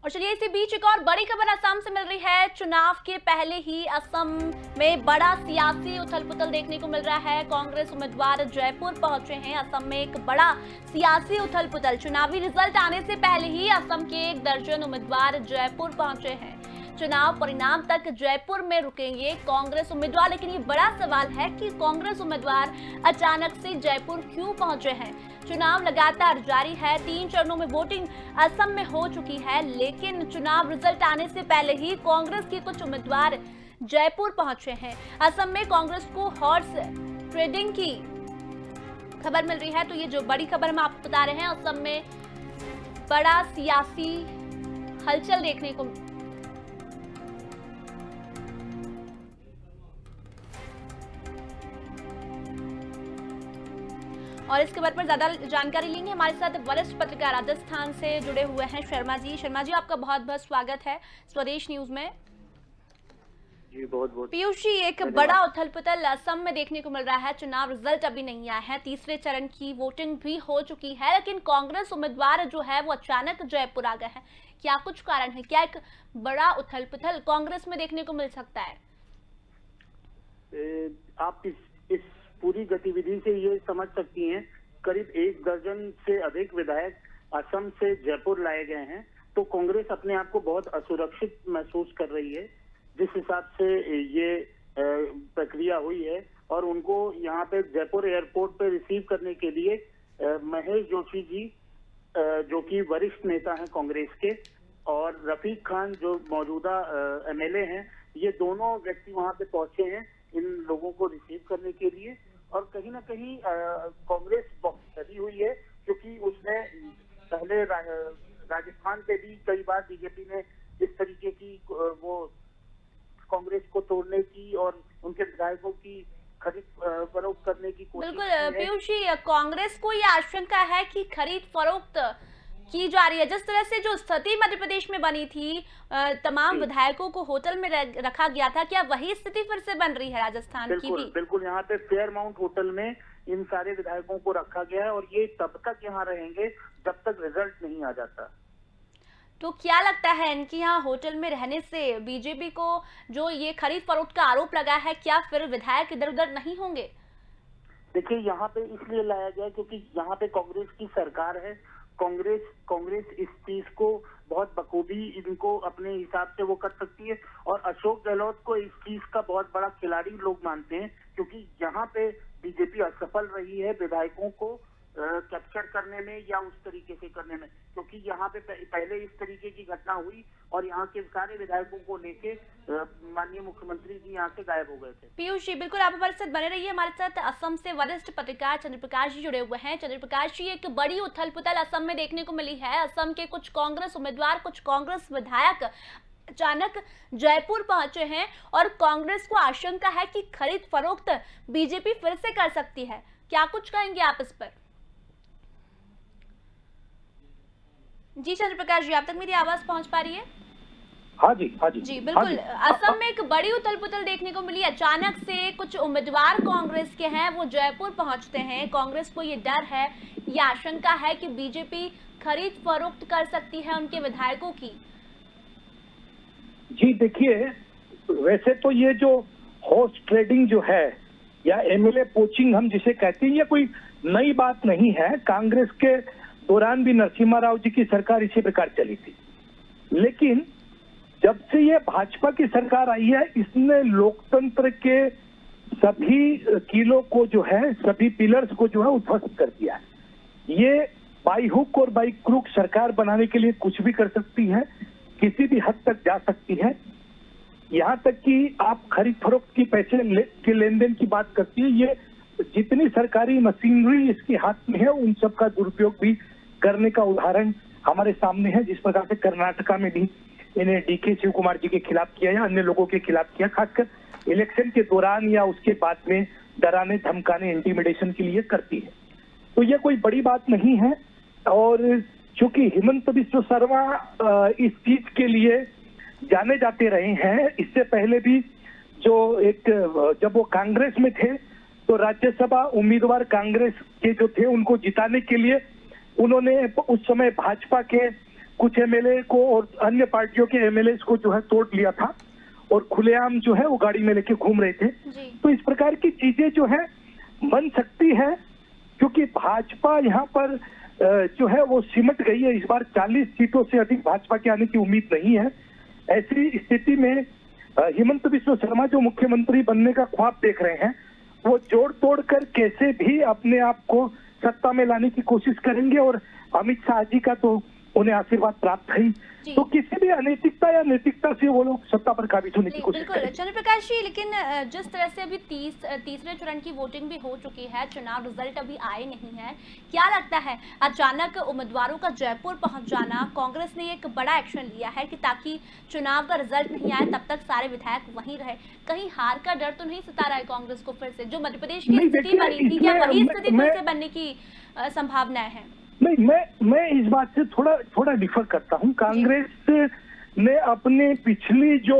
और चलिए इसी बीच एक और बड़ी खबर असम से मिल रही है। चुनाव के पहले ही असम में बड़ा सियासी उथल-पुथल देखने को मिल रहा है। कांग्रेस उम्मीदवार जयपुर पहुंचे हैं। असम में एक बड़ा सियासी उथल-पुथल, चुनावी रिजल्ट आने से पहले ही असम के 1 दर्जन उम्मीदवार जयपुर पहुंचे हैं। चुनाव परिणाम तक जयपुर में रुकेंगे कांग्रेस उम्मीदवार, लेकिन ये बड़ा सवाल है कि कांग्रेस उम्मीदवार अचानक से जयपुर क्यों पहुंचे हैं। चुनाव लगातार जारी है, 3 चरणों में वोटिंग असम में हो चुकी है, लेकिन चुनाव रिजल्ट आने से पहले ही कांग्रेस के कुछ उम्मीदवार जयपुर पहुंचे हैं। असम में कांग्रेस को हॉर्स ट्रेडिंग की खबर मिल रही है, तो ये जो बड़ी खबर हम आपको बता रहे हैं, असम में बड़ा सियासी हलचल देखने को। और इस खबर पर ज्यादा जानकारी लेंगे, हमारे साथ वरिष्ठ पत्रकार राजस्थान से जुड़े हुए हैं शर्मा जी। शर्मा जी, आपका बहुत बहुत स्वागत है स्वदेश न्यूज में। जी बहुत बहुत। पीयूष जी, एक बड़ा उथल-पुथल असम में देखने को मिल रहा है। चुनाव रिजल्ट अभी नहीं आया है, तीसरे चरण की वोटिंग भी हो चुकी है, लेकिन कांग्रेस उम्मीदवार जो है वो अचानक जयपुर आ गए हैं। क्या कुछ कारण है? क्या एक बड़ा उथल-पुथल कांग्रेस में देखने को मिल सकता है? आप इस पूरी गतिविधि से ये समझ सकती हैं, करीब 1 दर्जन से अधिक विधायक असम से जयपुर लाए गए हैं, तो कांग्रेस अपने आप को बहुत असुरक्षित महसूस कर रही है। जिस हिसाब से ये प्रक्रिया हुई है, और उनको यहाँ पे जयपुर एयरपोर्ट पे रिसीव करने के लिए महेश जोशी जी, जो कि वरिष्ठ नेता हैं कांग्रेस के, और रफीक खान जो मौजूदा एमएलए हैं, ये दोनों व्यक्ति वहां पे पहुंचे हैं इन लोगों को रिसीव करने के लिए। और कहीं ना कहीं कांग्रेस बहुत डरी हुई है, क्योंकि उसने पहले राजस्थान पे भी कई बार बीजेपी ने इस तरीके की वो कांग्रेस को तोड़ने की और उनके विधायकों की खरीद फरोख्त करने की कोशिश की है। बिल्कुल पीयूष जी, कांग्रेस को ये आशंका है कि खरीद फरोख्त की जा रही है। जिस तरह से जो स्थिति मध्य प्रदेश में बनी थी, तमाम विधायकों को होटल में रखा गया था, क्या वही स्थिति फिर से बन रही है राजस्थान की भी? बिल्कुल, यहाँ पे फेयरमाउंट होटल में इन सारे विधायकों को रखा गया है, और ये तब तक यहाँ रहेंगे जब तक रिजल्ट नहीं आ जाता। तो क्या लगता है, इनके यहाँ होटल में रहने से बीजेपी को जो ये खरीद फरोख्त का आरोप लगा है, क्या फिर विधायक इधर उधर नहीं होंगे? देखिए, यहाँ पे इसलिए लाया गया क्योंकि यहाँ पे कांग्रेस की सरकार है। कांग्रेस इस चीज को बहुत बखूबी इनको अपने हिसाब से वो कर सकती है, और अशोक गहलोत को इस चीज का बहुत बड़ा खिलाड़ी लोग मानते हैं, क्योंकि यहाँ पे बीजेपी असफल रही है विधायकों को कैप्चर करने में या उस तरीके से करने में, क्योंकि यहाँ पे पहले इस तरीके की घटना हुई और यहाँ के सारे विधायकों को लेके माननीय मुख्यमंत्री जी यहाँ से गायब हो गए थे। पीयूष जी, बिल्कुल आप हमारे साथ बने रहिए। हमारे साथ असम से वरिष्ठ पत्रकार चंद्रप्रकाश जी जुड़े हुए हैं। चंद्रप्रकाश जी, एक बड़ी उथल पुथल असम में देखने को मिली है। असम के कुछ कांग्रेस उम्मीदवार, कुछ कांग्रेस विधायक अचानक जयपुर पहुंचे हैं, और कांग्रेस को आशंका है कि खरीद फरोख्त बीजेपी फिर से कर सकती है। क्या कुछ कहेंगे आप इस पर? जी चंद्रप्रकाश जी, आप तक मेरी आवाज पहुंच पा रही है? हाँ जी, हाँ जी, जी बिल्कुल। असम में एक बड़ी उथल पुथल देखने को मिली। अचानक से कुछ उम्मीदवार कांग्रेस के हैं, वो जयपुर पहुंचते हैं। कांग्रेस को ये डर है, ये आशंका है कि बीजेपी खरीद फरोख्त कर सकती है उनके विधायकों की। जी देखिए, वैसे तो ये जो हॉर्स ट्रेडिंग जो है या एमएलए पोचिंग हम जिसे कहते हैं, ये कोई नई बात नहीं है। कांग्रेस के दौरान भी नरसिम्हा राव जी की सरकार इसी प्रकार चली थी, लेकिन जब से ये भाजपा की सरकार आई है, इसने लोकतंत्र के सभी कीलों को जो है, सभी पिलर्स को जो है उध्वस्त कर दिया है। ये बाई हुक और बाई क्रूक सरकार बनाने के लिए कुछ भी कर सकती है, किसी भी हद तक जा सकती है। यहाँ तक कि आप खरीद फरोख्त की पैसे के लेन देन की बात करती है, ये जितनी सरकारी मशीनरी इसके हाथ में है, उन सब का दुरुपयोग भी करने का उदाहरण हमारे सामने है। जिस प्रकार से कर्नाटका में भी इन्हें डीके शिव कुमार जी के खिलाफ किया या अन्य लोगों के खिलाफ किया, खासकर इलेक्शन के दौरान या उसके बाद में डराने धमकाने इंटिमिडेशन के लिए करती है। तो ये कोई बड़ी बात नहीं है। और चूंकि हिमंत बिस्व शर्मा इस चीज के लिए जाने जाते रहे हैं, इससे पहले भी जब वो कांग्रेस में थे तो राज्यसभा उम्मीदवार कांग्रेस के जो थे उनको जिताने के लिए उन्होंने उस समय भाजपा के कुछ एमएलए को और अन्य पार्टियों के एमएलए को जो है तोड़ लिया था और खुलेआम जो है वो गाड़ी में लेके घूम रहे थे। जी। तो इस प्रकार की चीजें जो है बन सकती है, क्योंकि भाजपा यहाँ पर जो है वो सिमट गई है। इस बार 40 सीटों से अधिक भाजपा के आने की उम्मीद नहीं है। ऐसी स्थिति में हेमंत बिस्वा शर्मा जो मुख्यमंत्री बनने का ख्वाब देख रहे हैं, वो जोड़ तोड़ कर कैसे भी अपने आप को सत्ता में लाने की कोशिश करेंगे। और अमित शाह जी का तो उन्हें आशीर्वाद प्राप्त है, तो किसी भी अनैतिकता या नैतिकता से वो लोग सत्ता पर काबिज होने की कोशिश बिल्कुल चंद्रप्रकाश जी, लेकिन जिस तरह से अभी तीसरे चरण की वोटिंग भी हो चुकी है, चुनाव रिजल्ट अभी आए नहीं है, क्या लगता है अचानक उम्मीदवारों का जयपुर पहुंच जाना, कांग्रेस ने एक बड़ा एक्शन लिया है कि ताकि चुनाव का रिजल्ट नहीं आए तब तक सारे विधायक वहीं रहे, कहीं हार का डर तो नहीं सता रहा है कांग्रेस को? फिर से जो मध्य प्रदेश की स्थिति बनी थी, क्या वही स्थिति फिर से बनने की संभावनाएं हैं? नहीं, मैं इस बात से थोड़ा डिफर करता हूं। कांग्रेस ने अपने पिछली जो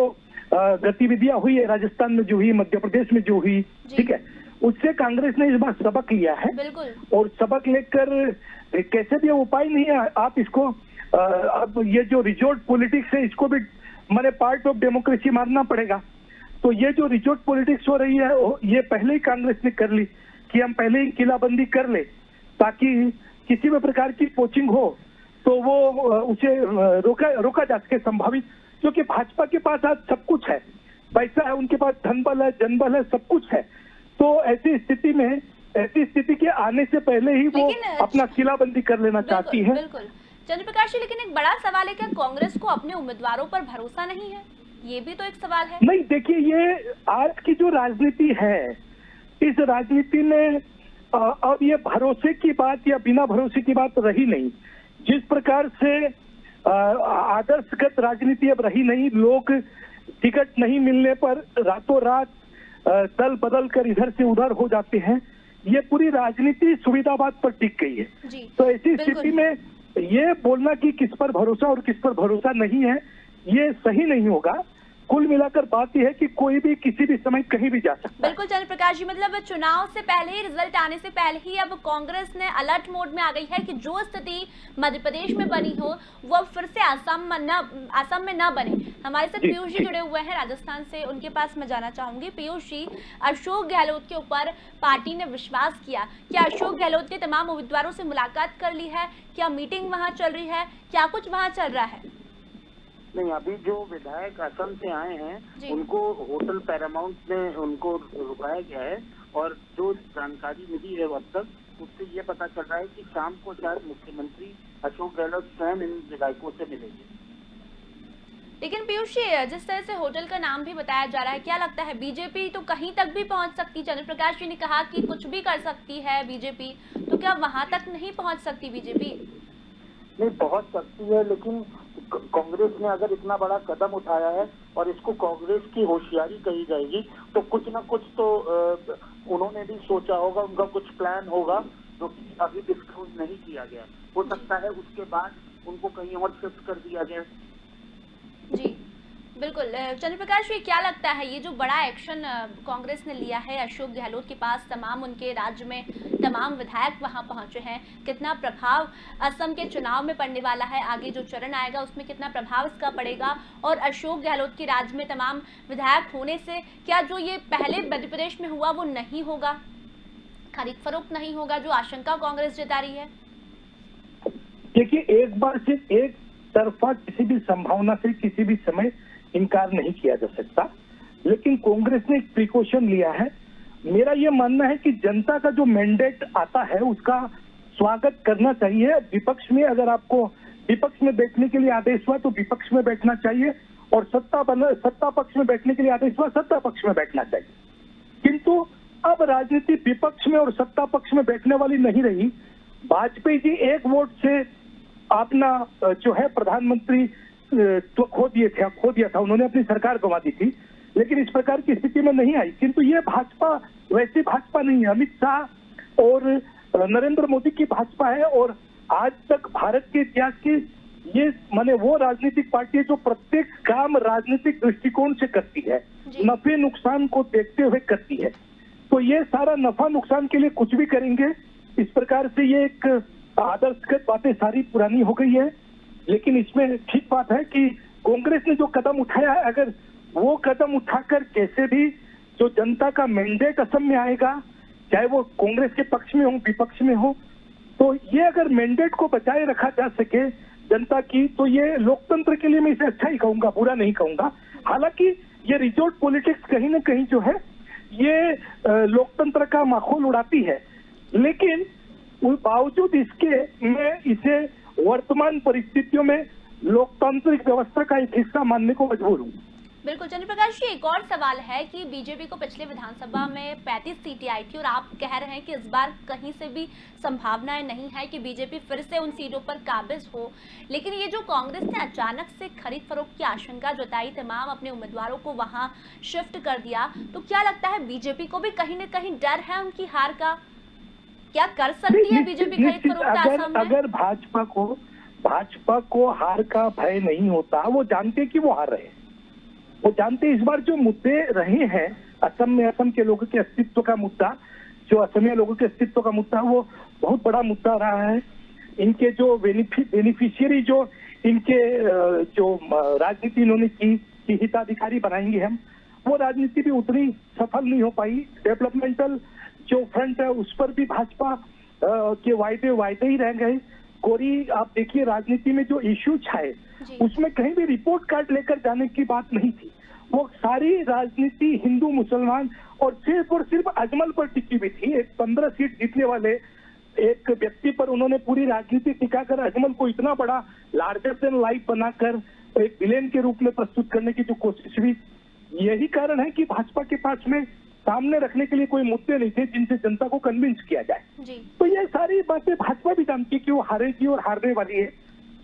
गतिविधियां हुई है, राजस्थान में जो हुई, मध्य प्रदेश में जो हुई, ठीक है, उससे कांग्रेस ने इस बार सबक लिया है। बिल्कुल। और सबक लेकर कैसे भी उपाय नहीं है, आप इसको अब ये जो रिजोर्ट पॉलिटिक्स है इसको भी माने पार्ट ऑफ डेमोक्रेसी मानना पड़ेगा। तो ये जो रिजोर्ट पॉलिटिक्स हो रही है ये पहले ही कांग्रेस ने कर ली कि हम पहले ही किलाबंदी कर ले, ताकि किसी भी प्रकार की पोचिंग हो तो वो उसे रोका जा सके संभावित। क्योंकि भाजपा के पास आज सब कुछ है, पैसा है, उनके पास धन बल है, जनबल है, सब कुछ है। तो ऐसी स्थिति के आने से पहले ही वो अपना किलाबंदी कर लेना चाहती है। बिल्कुल चंद्रप्रकाश जी, लेकिन एक बड़ा सवाल है, क्या कांग्रेस को अपने उम्मीदवारों पर भरोसा नहीं है? ये भी तो एक सवाल है। नहीं, देखिए, ये आज की जो राजनीति है, इस राजनीति में अब ये भरोसे की बात या बिना भरोसे की बात रही नहीं। जिस प्रकार से आदर्शगत राजनीति अब रही नहीं, लोग टिकट नहीं मिलने पर रातों रात दल बदल कर इधर से उधर हो जाते हैं। ये पूरी राजनीति सुविधावाद पर टिक गई है। तो ऐसी स्थिति में ये बोलना कि किस पर भरोसा और किस पर भरोसा नहीं है, ये सही नहीं होगा। कुल मिलाकर बात यह है कि कोई भी किसी भी समय कहीं भी जा सकता है। बिल्कुल चंद्रप्रकाश जी, मतलब चुनाव से पहले ही, रिजल्ट आने से पहले ही अब कांग्रेस ने अलर्ट मोड में आ गई है कि जो स्थिति मध्य प्रदेश में बनी हो वो फिर से असम में न बने। हमारे साथ पीयूष जी जुड़े हुए हैं राजस्थान से, उनके पास मैं जाना चाहूंगी। पीयूष जी, अशोक गहलोत के ऊपर पार्टी ने विश्वास किया, क्या अशोक गहलोत ने तमाम उम्मीदवारों से मुलाकात कर ली है? क्या मीटिंग वहाँ चल रही है? क्या कुछ वहाँ चल रहा है? नहीं, अभी जो विधायक असम से आए हैं उनको होटल पैरामाउंट में उनको रुकाया गया है, और जो जानकारी मिली है अब तक उससे ये पता चल रहा है कि शाम को शायद मुख्यमंत्री अशोक गहलोत स्वयं इन विधायकों से मिलेंगे। लेकिन पीयूष जी, जिस तरह से होटल का नाम भी बताया जा रहा है, क्या लगता है बीजेपी तो कहीं तक भी पहुंच सकती? चंद्रप्रकाश जी ने कहा कि कुछ भी कर सकती है बीजेपी, तो क्या वहां तक नहीं पहुंच सकती बीजेपी? नहीं, पहुंच सकती है, लेकिन कांग्रेस ने अगर इतना बड़ा कदम उठाया है और इसको कांग्रेस की होशियारी कही जाएगी, तो कुछ ना कुछ तो उन्होंने भी सोचा होगा, उनका कुछ प्लान होगा जो कि अभी डिस्क्लोज नहीं किया गया। हो सकता है उसके बाद उनको कहीं और शिफ्ट कर दिया जाए। जी बिल्कुल चंद्रप्रकाश जी, क्या लगता है ये जो बड़ा एक्शन कांग्रेस ने लिया है, अशोक गहलोत के पास तमाम उनके राज्य में तमाम विधायक वहां पहुंचे हैं, कितना प्रभाव असम के चुनाव में पड़ने वाला है? आगे जो चरण आएगा उसमें कितना प्रभाव इसका पड़ेगा? और अशोक गहलोत के राज्य में तमाम विधायक होने से क्या जो ये पहले मध्य प्रदेश में हुआ वो नहीं होगा, खरीद फरोख्त नहीं होगा, जो आशंका कांग्रेस जता रही है? देखिए, एक बार सिर्फ एक तरफा किसी भी संभावना से किसी भी समय इनकार नहीं किया जा सकता, लेकिन कांग्रेस ने एक प्रिकॉशन लिया है। मेरा यह मानना है कि जनता का जो मैंडेट आता है उसका स्वागत करना चाहिए। विपक्ष में अगर आपको विपक्ष में बैठने के लिए आदेश हुआ तो विपक्ष में बैठना चाहिए, और सत्ता पक्ष में बैठने के लिए आदेश हुआ सत्ता पक्ष में बैठना चाहिए। किंतु अब राजनीति विपक्ष में और सत्ता पक्ष में बैठने वाली नहीं रही। वाजपेयी जी एक वोट से अपना जो है प्रधानमंत्री तो खो दिया था, उन्होंने अपनी सरकार गंवा दी थी, लेकिन इस प्रकार की स्थिति में नहीं आई। किंतु ये भाजपा वैसी भाजपा नहीं है, अमित शाह और नरेंद्र मोदी की भाजपा है। और आज तक भारत के इतिहास की ये माने वो राजनीतिक पार्टी है जो प्रत्येक काम राजनीतिक दृष्टिकोण से करती है, नफे नुकसान को देखते हुए करती है। तो ये सारा नफा नुकसान के लिए कुछ भी करेंगे। इस प्रकार से ये एक आदर्शगत बातें सारी पुरानी हो गई है। लेकिन इसमें ठीक बात है कि कांग्रेस ने जो कदम उठाया है, अगर वो कदम उठाकर कैसे भी जो जनता का मैंडेट असम में आएगा, चाहे वो कांग्रेस के पक्ष में हो विपक्ष में हो, तो ये अगर मैंडेट को बचाए रखा जा सके जनता की, तो ये लोकतंत्र के लिए मैं इसे अच्छा ही कहूंगा, बुरा नहीं कहूंगा। हालांकि ये रिजोर्ट पॉलिटिक्स कहीं ना कहीं जो है ये लोकतंत्र का माहौल उड़ाती है, लेकिन बावजूद इसके मैं इसे वर्तमान परिस्थितियों में लोकतांत्रिक व्यवस्था का एक हिस्सा मानने को मजबूर हूँ। बिल्कुल चंद्र प्रकाश जी, एक और सवाल है कि बीजेपी को पिछले विधानसभा में 35 सीटें आई थी और आप कह रहे हैं कि इस बार कहीं से भी संभावनाएं नहीं है कि बीजेपी फिर से उन सीटों पर काबिज हो, लेकिन ये जो कांग्रेस ने अचानक से खरीद फरोख्त की आशंका जताई, तमाम अपने उम्मीदवारों को वहां शिफ्ट कर दिया, तो क्या लगता है बीजेपी को भी कहीं न कहीं डर है उनकी हार का? क्या कर सकती है बीजेपी खरीद फरोख्त आसाम में? अगर भाजपा को हार का भय नहीं होता, वो जानते कि वो हार रहे हैं, वो जानते इस बार जो मुद्दे रहे हैं असम में, असम के लोगों के अस्तित्व का मुद्दा, जो असमिया लोगों के अस्तित्व का मुद्दा, वो बहुत बड़ा मुद्दा रहा है। इनके जो बेनिफिशियरी, जो इनके जो राजनीति इन्होंने की हिताधिकारी बनाएंगे हम, वो राजनीति भी उतनी सफल नहीं हो पाई। डेवलपमेंटल जो फ्रंट है उस पर भी भाजपा के वायदे ही रह गए। कोरी आप देखिए, राजनीति में जो इश्यू छाए उसमें कहीं भी रिपोर्ट कार्ड लेकर जाने की बात नहीं थी। वो सारी राजनीति हिंदू मुसलमान और सिर्फ अजमल पर टिकी हुई थी। एक 15 सीट जीतने वाले एक व्यक्ति पर उन्होंने पूरी राजनीति टिकाकर अजमल को इतना बड़ा लार्जर देन लाइफ बनाकर एक विलेन के रूप में प्रस्तुत करने की जो कोशिश हुई, यही कारण है कि भाजपा के पास में सामने रखने के लिए कोई मुद्दे नहीं थे जिनसे जनता को कन्विंस किया जाए। तो ये सारी बातें भाजपा भी जानती है कि वो हारेगी और हारने वाली है।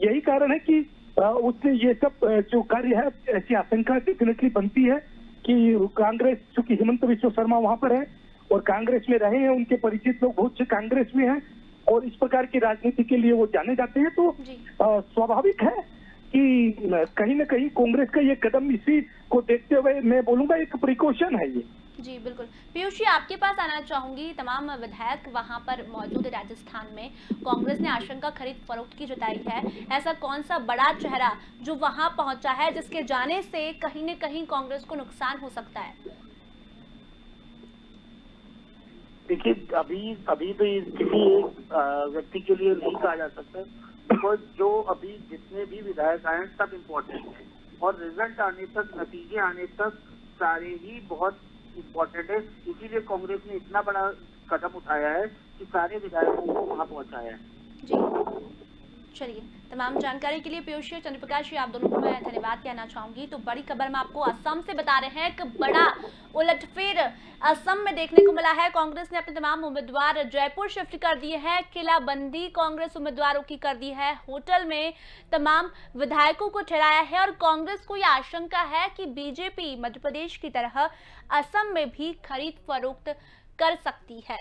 यही कारण है कि उसने ये सब जो कार्य है, ऐसी आशंका डेफिनेटली बनती है कि कांग्रेस, चूंकि हिमंत विश्व शर्मा वहां पर है और कांग्रेस में रहे हैं, उनके परिचित लोग बहुत से कांग्रेस में हैं और इस प्रकार की राजनीति के लिए वो जाने जाते हैं, तो स्वाभाविक है कि कहीं ना कहीं कांग्रेस का ये कदम, इसी को देखते हुए मैं बोलूंगा एक प्रिकॉशन है ये। जी बिल्कुल। पीयूष जी, आपके पास आना चाहूंगी। तमाम विधायक वहां पर मौजूद है राजस्थान में, कांग्रेस ने आशंका खरीद फरोख्त की जताई है। ऐसा कौन सा बड़ा चेहरा जो वहां पहुंचा है जिसके जाने से कहीं न कहीं कांग्रेस को नुकसान हो सकता है? देखिए, अभी तो किसी एक व्यक्ति के लिए नहीं कहा जा सकता, बिकॉज जो अभी जितने भी विधायक आए सब इम्पोर्टेंट है और रिजल्ट आने तक, नतीजे आने तक सारे ही बहुत इम्पोर्टेंट है। इसीलिए कांग्रेस ने इतना बड़ा कदम उठाया है कि सारे विधायकों को वहां पहुंचाया है। जी चलिए, तमाम जानकारी के लिए पीयूष जी, चंद्र प्रकाश जी, आप दोनों को मैं धन्यवाद कहना चाहूंगी। तो बड़ी खबर में आपको असम से बता रहे हैं कि बड़ा उलटफेर असम में देखने को मिला है। कांग्रेस ने अपने तमाम उम्मीदवार जयपुर शिफ्ट कर दिए हैं, किलाबंदी कांग्रेस उम्मीदवारों की कर दी है, होटल में तमाम विधायकों को ठहराया है और कांग्रेस को यह आशंका है कि बीजेपी मध्य प्रदेश की तरह असम में भी खरीद फरोख्त कर सकती है।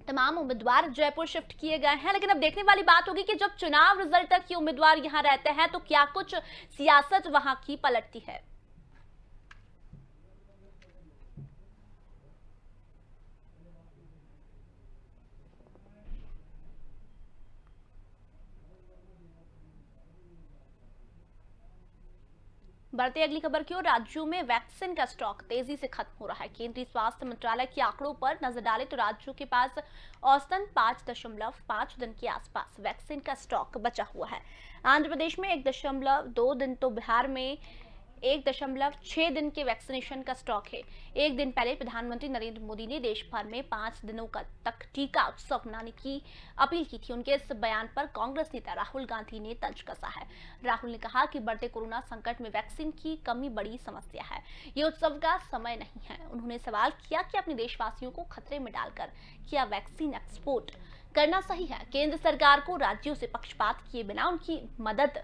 तमाम उम्मीदवार जयपुर शिफ्ट किए गए हैं, लेकिन अब देखने वाली बात होगी कि जब चुनाव रिजल्ट तक ये उम्मीदवार यहां रहते हैं तो क्या कुछ सियासत वहां की पलटती है। बढ़ते अगली खबर की ओर। राज्यों में वैक्सीन का स्टॉक तेजी से खत्म हो रहा है। केंद्रीय स्वास्थ्य मंत्रालय के आंकड़ों पर नजर डालें तो राज्यों के पास औसतन 5.5 दिन के आसपास वैक्सीन का स्टॉक बचा हुआ है। आंध्र प्रदेश में 1.2 दिन, तो बिहार में 1.6 दिन के वैक्सीनेशन का स्टॉक है। एक दिन पहले प्रधानमंत्री नरेंद्र मोदी ने देश भर में 5 दिनों तक टीका उत्सव मनाने की अपील की थी। उनके इस बयान पर कांग्रेस नेता राहुल गांधी ने तंज कसा है। राहुल ने कहा कि बढ़ते कोरोना संकट में वैक्सीन की कमी बड़ी समस्या है, ये उत्सव का समय नहीं है। उन्होंने सवाल किया कि अपने देशवासियों को खतरे में डालकर क्या वैक्सीन एक्सपोर्ट करना सही है? केंद्र सरकार को राज्यों से पक्षपात किए बिना उनकी मदद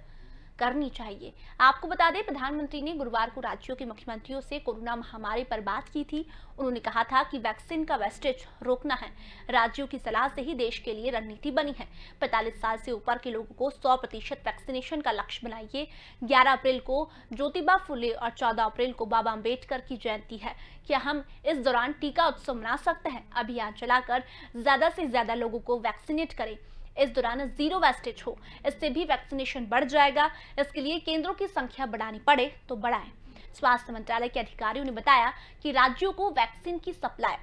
करनी चाहिए। आपको बता दें, प्रधानमंत्री ने गुरुवार को राज्यों के मुख्यमंत्रियों से कोरोना महामारी पर बात की थी। उन्होंने कहा था कि वैक्सीन का वेस्टेज रोकना है। राज्यों की सलाह से ही देश के लिए रणनीति बनी है। 45 साल से ऊपर के लोगों को 100% वैक्सीनेशन का लक्ष्य बनाइए। 11 अप्रैल को ज्योतिबा फुले और 14 अप्रैल को बाबा अम्बेडकर की जयंती है। क्या हम इस दौरान टीका उत्सव मना सकते हैं? अभियान चलाकर ज्यादा से ज्यादा लोगों को वैक्सीनेट करें। इस दौरान जीरो वेस्टेज हो, इससे भी वैक्सीनेशन बढ़ जाएगा। इसके लिए केंद्रों की संख्या बढ़ानी पड़े तो बढ़ाएं। स्वास्थ्य मंत्रालय के अधिकारियों ने बताया कि राज्यों को वैक्सीन की सप्लाई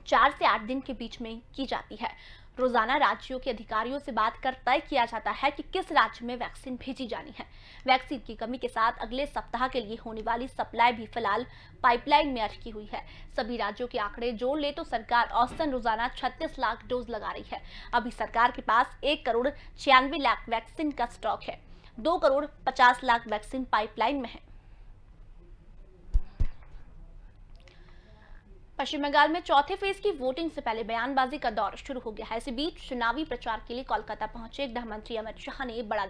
4 से 8 दिन के बीच में की जाती है। रोजाना राज्यों के अधिकारियों से बात कर तय किया जाता है कि किस राज्य में वैक्सीन भेजी जानी है। वैक्सीन की कमी के साथ अगले सप्ताह के लिए होने वाली सप्लाई भी फिलहाल पाइपलाइन में अटकी हुई है। सभी राज्यों के आंकड़े जोड़ ले तो सरकार औसतन रोजाना 36 लाख डोज लगा रही है। अभी सरकार के पास 1 करोड़ 96 लाख वैक्सीन का स्टॉक है। 2 करोड़ 50 लाख वैक्सीन पाइपलाइन में है। पश्चिम बंगाल में चौथे फेज की वोटिंग से पहले बयानबाजी का दौर शुरू हो गया है। इसी बीच चुनावी प्रचार के लिए कोलकाता पहुंचे गृह मंत्री अमित शाह ने बड़ा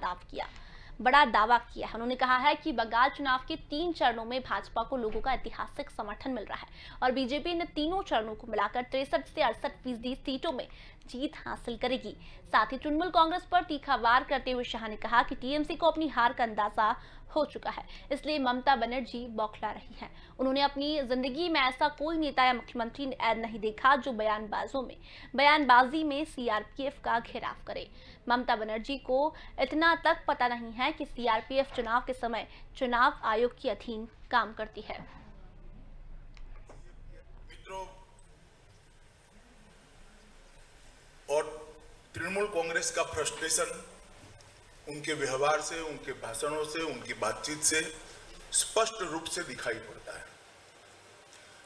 दावा किया है। उन्होंने कहा है कि बंगाल चुनाव के 3 चरणों में भाजपा को लोगों का ऐतिहासिक समर्थन मिल रहा है और बीजेपी इन तीनों चरणों को मिलाकर 63 से 68% सीटों में जीत हासिल करेगी। साथ ही तृणमूल कांग्रेस पर तीखा वार करते हुए शाह ने कहा कि टीएमसी को अपनी हार का अंदाजा हो चुका है, इसलिए ममता बनर्जी बौखला रही हैं। उन्होंने अपनी जिंदगी में ऐसा कोई नेता या मुख्यमंत्री नहीं देखा जो बयानबाजी में सीआरपीएफ का घेराव करे। ममता बनर्जी को इतना तक पता नहीं है कि सीआरपीएफ चुनाव के समय चुनाव आयोग के अधीन काम करती है। मित्रों और तृणमूल कांग्रेस का फ्रस्ट्रेशन उनके व्यवहार से, उनके भाषणों से, उनकी बातचीत से स्पष्ट रूप से दिखाई पड़ता है।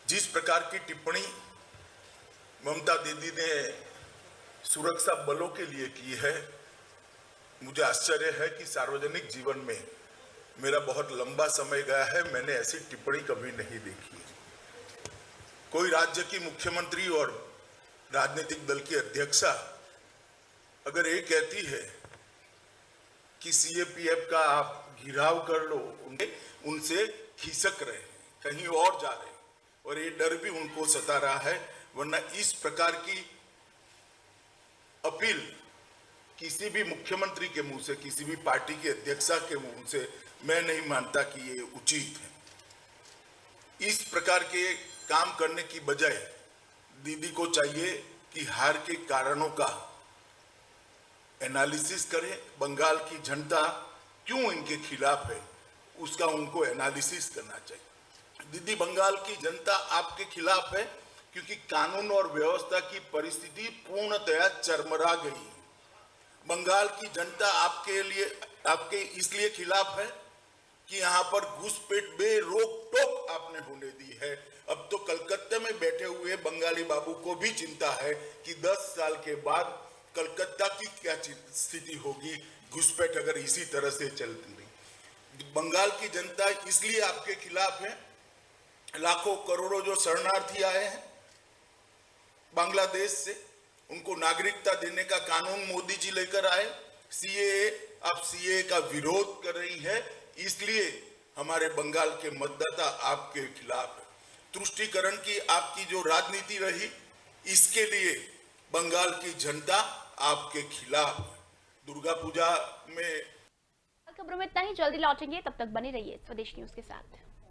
जिस प्रकार की टिप्पणी ममता दीदी ने सुरक्षा बलों के लिए की है, मुझे आश्चर्य है कि सार्वजनिक जीवन में मेरा बहुत लंबा समय गया है, मैंने ऐसी टिप्पणी कभी नहीं देखी। कोई राज्य की मुख्यमंत्री और राजनीतिक दल की अध्यक्षा अगर ये कहती है कि सीएपीएफ का आप घिराव कर लो, उनसे खिसक रहे, कहीं और जा रहे, और ये डर भी उनको सता रहा है, वरना इस प्रकार की अपील किसी भी मुख्यमंत्री के मुंह से, किसी भी पार्टी के अध्यक्षा के मुंह से मैं नहीं मानता कि ये उचित है। इस प्रकार के काम करने की बजाय दीदी को चाहिए कि हार के कारणों का एनालिसिस करें। बंगाल की जनता क्यों इनके खिलाफ है, उसका उनको एनालिसिस करना चाहिए। दीदी, बंगाल की जनता आपके खिलाफ है क्योंकि कानून और व्यवस्था की परिस्थिति पूर्णतया चरमरा गई। बंगाल की जनता आपके इसलिए खिलाफ है कि यहाँ पर घुसपैठ बेरोक टोक आपने होने दी है। अब तो कलकत्ता में बैठे हुए बंगाली बाबू को भी चिंता है कि 10 साल के बाद कलकत्ता की क्या स्थिति होगी, घुसपैठ अगर इसी तरह से चलती रही। बंगाल की जनता इसलिए आपके खिलाफ है। लाखों करोड़ों जो शरणार्थी आए हैं बांग्लादेश से, उनको नागरिकता देने का कानून मोदी जी लेकर आए। सीएए, आप सीएए का विरोध कर रही है, इसलिए हमारे बंगाल के मतदाता आपके खिलाफ है। तुष्टीकरण की आपकी जो राजनीति रही, इसके लिए बंगाल की जनता आपके खिलाफ। दुर्गा पूजा में खबरों में इतना ही, जल्दी लौटेंगे, तब तक बने रहिए स्वदेश न्यूज के साथ।